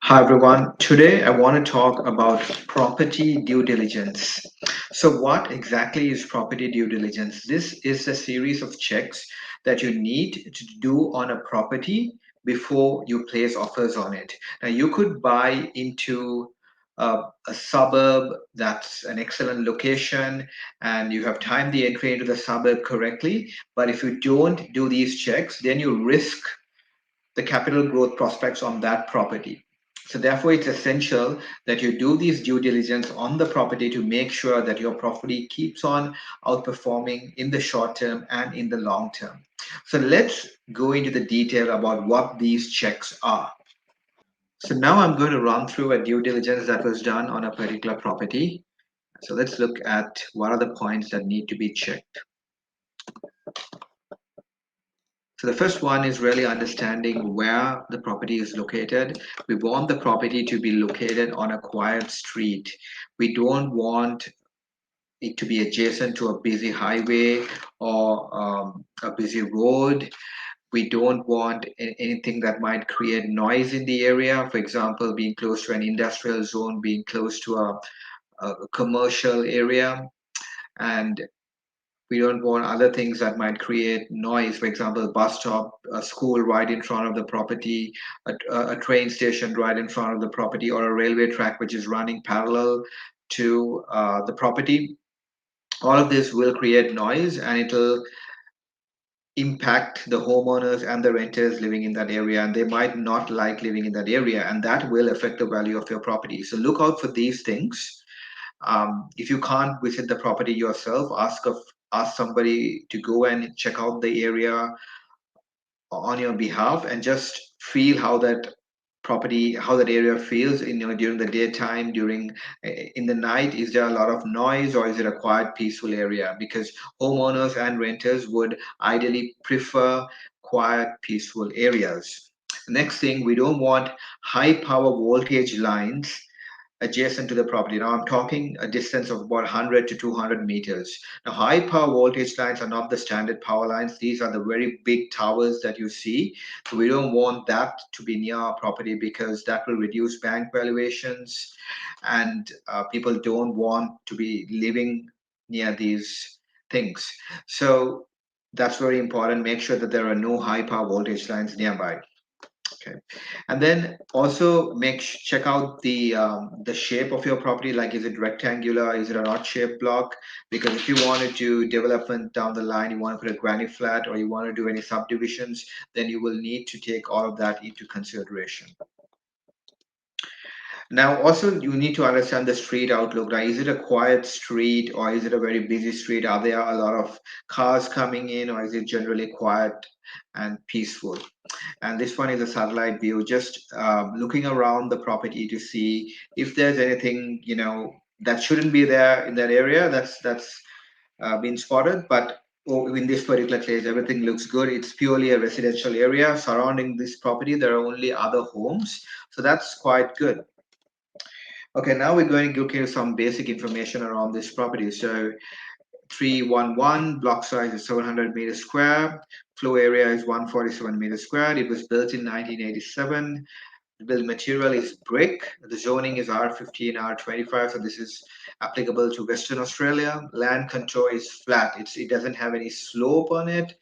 Hi everyone. Today I want to talk about property due diligence. So, what exactly is property due diligence? This is a series of checks that you need to do on a property before you place offers on it. Now, you could buy into a suburb that's an excellent location and you have timed the entry into the suburb correctly. But if you don't do these checks, then you risk the capital growth prospects on that property. So therefore, it's essential that you do these due diligence on the property to make sure that your property keeps on outperforming in the short term and in the long term. So let's go into the detail about what these checks are. So now I'm going to run through a due diligence that was done on a particular property. So let's look at what are the points that need to be checked. So the first one is really understanding where the property is located. We want the property to be located on a quiet street. We don't want it to be adjacent to a busy highway or a busy road. We don't want anything that might create noise in the area. For example, being close to an industrial zone, being close to a commercial area. And we don't want other things that might create noise. For example, a bus stop, a school right in front of the property, a train station right in front of the property, or a railway track which is running parallel to the property. All of this will create noise and it'll impact the homeowners and the renters living in that area, and they might not like living in that area, and that will affect the value of your property. So look out for these things. If you can't visit the property yourself, ask somebody to go and check out the area on your behalf and just feel how that area feels during the daytime, during in the night. Is there a lot of noise or is it a quiet peaceful area? Because homeowners and renters would ideally prefer quiet peaceful areas. Next thing, we don't want high power voltage lines adjacent to the property. Now I'm talking a distance of about 100 to 200 meters. Now high power voltage lines are not the standard power lines. These are the very big towers that you see. So we don't want that to be near our property because that will reduce bank valuations, and people don't want to be living near these things. So that's very important. Make sure that there are no high power voltage lines nearby. Okay, and then also check out the shape of your property. Like, is it rectangular? Is it an odd shaped block? Because if you want to do development down the line, you want to put a granny flat, or you want to do any subdivisions, then you will need to take all of that into consideration. Now, also, you need to understand the street outlook. Now, is it a quiet street or is it a very busy street? Are there a lot of cars coming in, or is it generally quiet and peaceful? And this one is a satellite view, just looking around the property to see if there's anything that shouldn't be there in that area. That's been spotted, but in this particular case, everything looks good. It's purely a residential area surrounding this property. There are only other homes, so that's quite good. Okay, now we're going to look into some basic information around this property. So 311, block size is 700 meters square, floor area is 147 meters squared. It was built in 1987. The build material is brick. The zoning is R15, R25, so this is applicable to Western Australia. Land control is flat. It doesn't have any slope on it.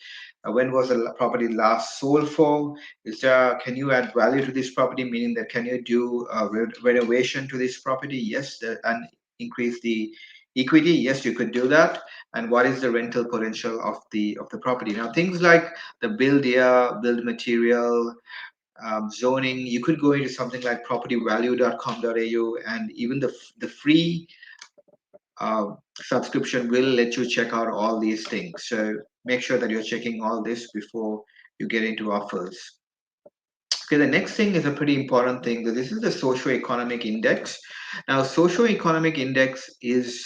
When was the property last sold for? Can you add value to this property? Meaning that can you do a renovation to this property? Yes, and increase the equity. Yes, you could do that. And what is the rental potential of the property? Now, things like the build year, build material, zoning, you could go into something like propertyvalue.com.au, and even the free subscription will let you check out all these things. So make sure that you're checking all this before you get into offers. Okay, the next thing is a pretty important thing. This is the socioeconomic index. Now, socioeconomic index is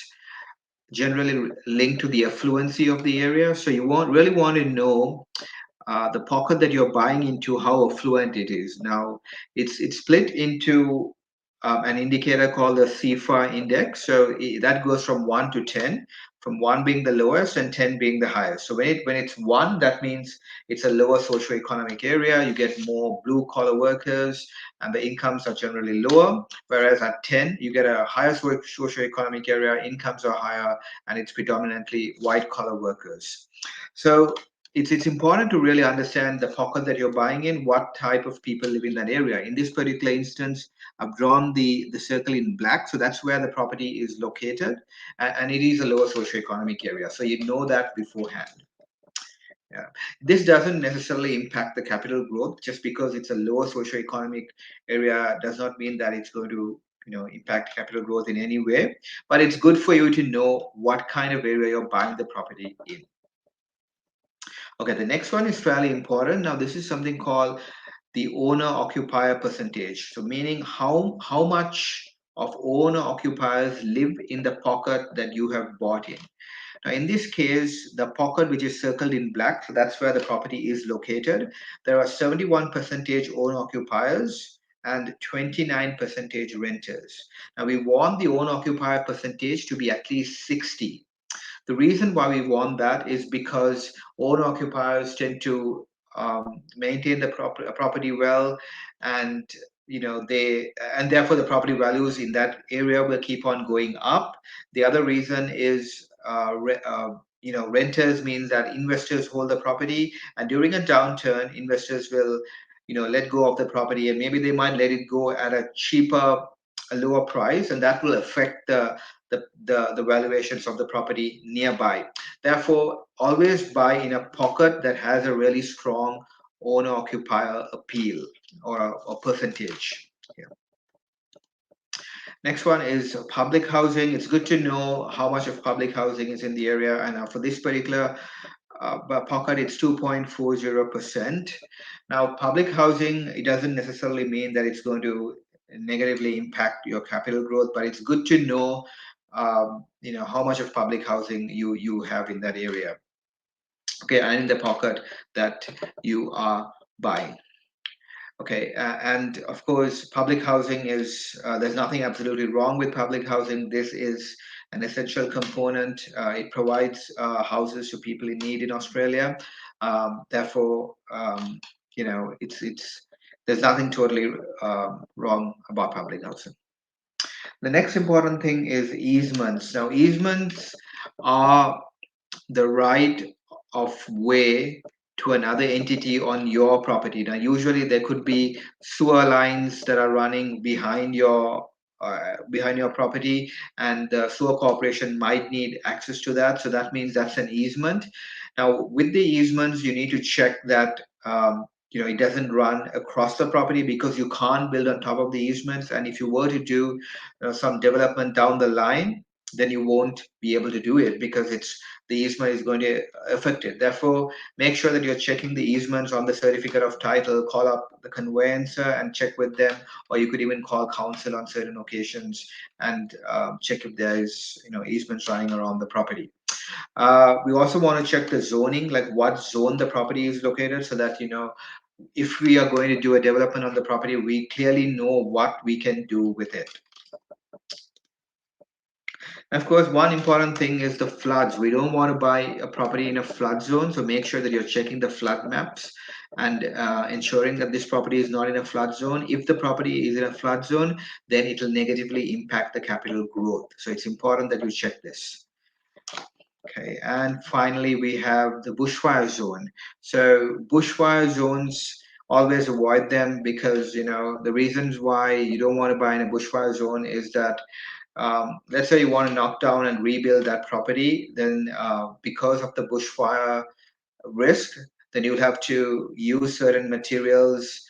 generally linked to the affluency of the area. So you really want to know the pocket that you're buying into, how affluent it is. Now, it's split into an indicator called the CFA index. So that goes from 1 to 10, from 1 being the lowest and 10 being the highest. So when it's 1, that means it's a lower socioeconomic area. You get more blue collar workers and the incomes are generally lower. Whereas at 10, you get a higher socioeconomic area, incomes are higher, and it's predominantly white collar workers. So it's important to really understand the pocket that you're buying in, what type of people live in that area. In this particular instance, I've drawn the circle in black, so that's where the property is located, and it is a lower socioeconomic area. So you know that beforehand. Yeah. This doesn't necessarily impact the capital growth. Just because it's a lower socioeconomic area does not mean that it's going to impact capital growth in any way. But it's good for you to know what kind of area you're buying the property in. Okay, the next one is fairly important. Now, this is something called the owner occupier percentage. So meaning how much of owner occupiers live in the pocket that you have bought in. Now in this case, the pocket which is circled in black, so that's where the property is located. There are 71 percentage owner occupiers and 29 percentage renters. Now we want the owner occupier percentage to be at least 60. The reason why we want that is because owner occupiers tend to maintain the property well, and they and therefore the property values in that area will keep on going up. The other reason is renters means that investors hold the property, and during a downturn, investors will let go of the property, and maybe they might let it go at a lower price, and that will affect the valuations of the property nearby. Therefore, always buy in a pocket that has a really strong owner occupier appeal or percentage. Yeah. Next one is public housing. It's good to know how much of public housing is in the area, and for this particular pocket, it's 2.40%. Now, public housing, it doesn't necessarily mean that it's going to negatively impact your capital growth, but it's good to know how much of public housing you have in that area. Okay, and in the pocket that you are buying. Okay, and of course, public housing is, there's nothing absolutely wrong with public housing. This is an essential component. It provides houses to people in need in Australia. Therefore, there's nothing totally wrong about public housing. The next important thing is easements. Now, easements are the right of way to another entity on your property. Now, usually there could be sewer lines that are running behind your property, and the sewer corporation might need access to that. So that means that's an easement. Now, with the easements, you need to check that it doesn't run across the property, because you can't build on top of the easements. And if you were to do some development down the line, then you won't be able to do it, because the easement is going to affect it. Therefore, make sure that you're checking the easements on the certificate of title. Call up the conveyancer and check with them, or you could even call council on certain occasions and check if there is easements running around the property. We also want to check the zoning, like what zone the property is located, so that if we are going to do a development on the property, we clearly know what we can do with it. Of course, one important thing is the floods. We don't want to buy a property in a flood zone, so make sure that you're checking the flood maps and ensuring that this property is not in a flood zone. If the property is in a flood zone, then it will negatively impact the capital growth. So it's important that you check this. Okay, and finally, we have the bushfire zone. So bushfire zones, always avoid them, because the reasons why you don't want to buy in a bushfire zone is that let's say you want to knock down and rebuild that property, then because of the bushfire risk, then you would have to use certain materials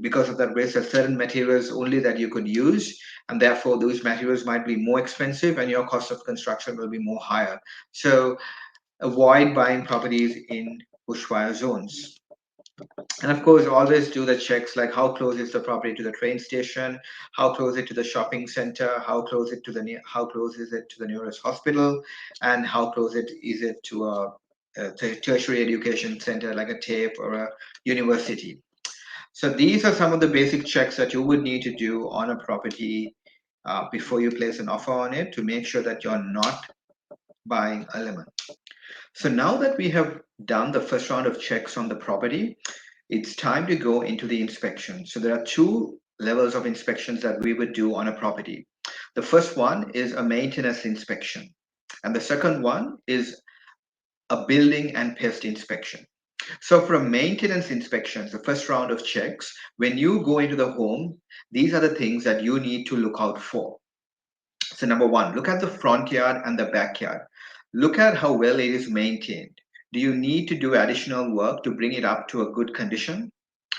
because of that risk, there are certain materials only that you could use, and therefore those materials might be more expensive and your cost of construction will be more higher. So avoid buying properties in bushfire zones. And of course, always do the checks, like how close is the property to the train station, how close is it to the shopping center, how close is it to the nearest hospital, and how close is it to a tertiary education center like a TAFE or a university. So these are some of the basic checks that you would need to do on a property before you place an offer on it to make sure that you're not buying a lemon. So now that we have done the first round of checks on the property, it's time to go into the inspection. So there are two levels of inspections that we would do on a property. The first one is a maintenance inspection, and the second one is a building and pest inspection. So for a maintenance inspections, the first round of checks, when you go into the home, these are the things that you need to look out for. So number one, look at the front yard and the backyard. Look at how well it is maintained. Do you need to do additional work to bring it up to a good condition?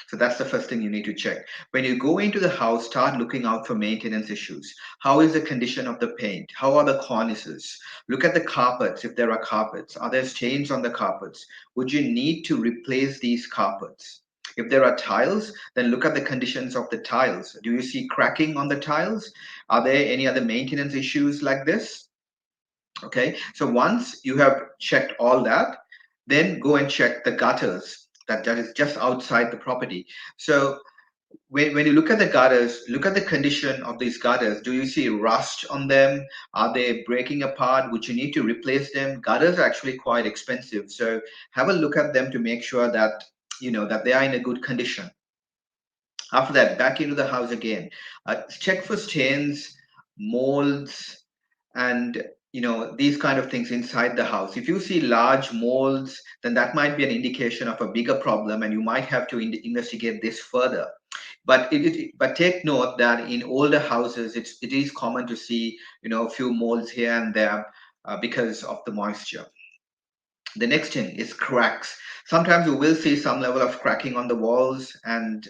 So that's the first thing you need to check. When you go into the house, start looking out for maintenance issues. How is the condition of the paint? How are the cornices? Look at the carpets if there are carpets. Are there stains on the carpets? Would you need to replace these carpets? If there are tiles, then look at the conditions of the tiles. Do you see cracking on the tiles? Are there any other maintenance issues like this? Okay, so once you have checked all that, then go and check the gutters that is just outside the property. So when you look at the gutters, look at the condition of these gutters. Do you see rust on them? Are they breaking apart? Would you need to replace them? Gutters are actually quite expensive. So have a look at them to make sure that that they are in a good condition. After that, back into the house again. Check for stains, molds, and these kind of things inside the house. If you see large molds, then that might be an indication of a bigger problem, and you might have to investigate this further. But take note that in older houses, it is common to see a few molds here and there because of the moisture. The next thing is cracks. Sometimes you will see some level of cracking on the walls, and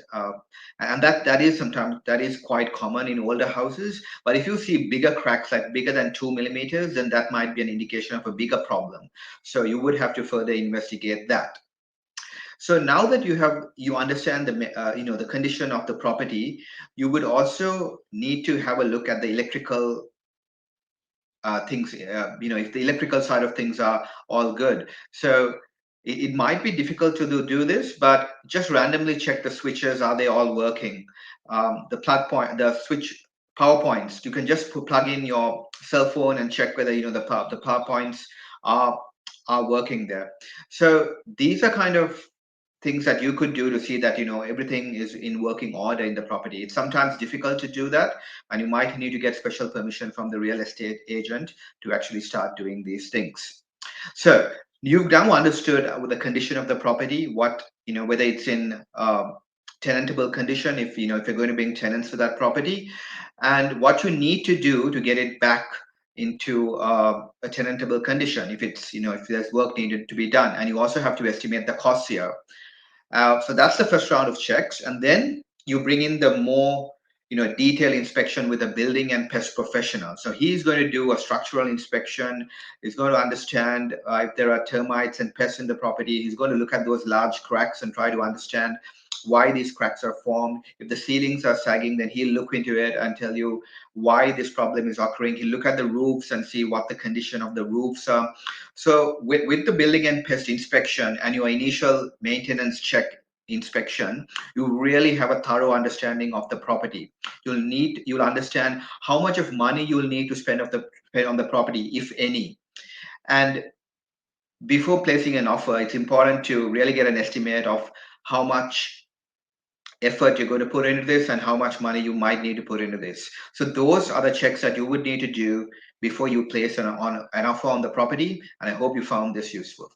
that is quite common in older houses. But if you see bigger cracks, like bigger than 2 millimeters, then that might be an indication of a bigger problem. So you would have to further investigate that. So now that you understand the condition of the property, you would also need to have a look at the electrical things. If the electrical side of things are all good. So it might be difficult to do this, but just randomly check the switches. Are they all working? The switch power points. You can just plug in your cell phone and check whether the power points are working there. So these are kind of things that you could do to see that everything is in working order in the property. It's sometimes difficult to do that, and you might need to get special permission from the real estate agent to actually start doing these things. So you've now understood the condition of the property, what whether it's in tenantable condition, if if you're going to bring tenants to that property, and what you need to do to get it back into a tenantable condition if it's if there's work needed to be done. And you also have to estimate the costs here. So that's the first round of checks, and then you bring in the more detailed inspection with a building and pest professional. So he's going to do a structural inspection. He's going to understand if there are termites and pests in the property. He's going to look at those large cracks and try to understand why these cracks are formed. If the ceilings are sagging, then he'll look into it and tell you why this problem is occurring. He'll look at the roofs and see what the condition of the roofs are. So with the building and pest inspection and your initial maintenance check inspection, you really have a thorough understanding of the property. You'll understand how much of money you'll need to spend on the property, if any. And before placing an offer, it's important to really get an estimate of how much effort you're going to put into this and how much money you might need to put into this. So those are the checks that you would need to do before you place an offer on the property. And I hope you found this useful.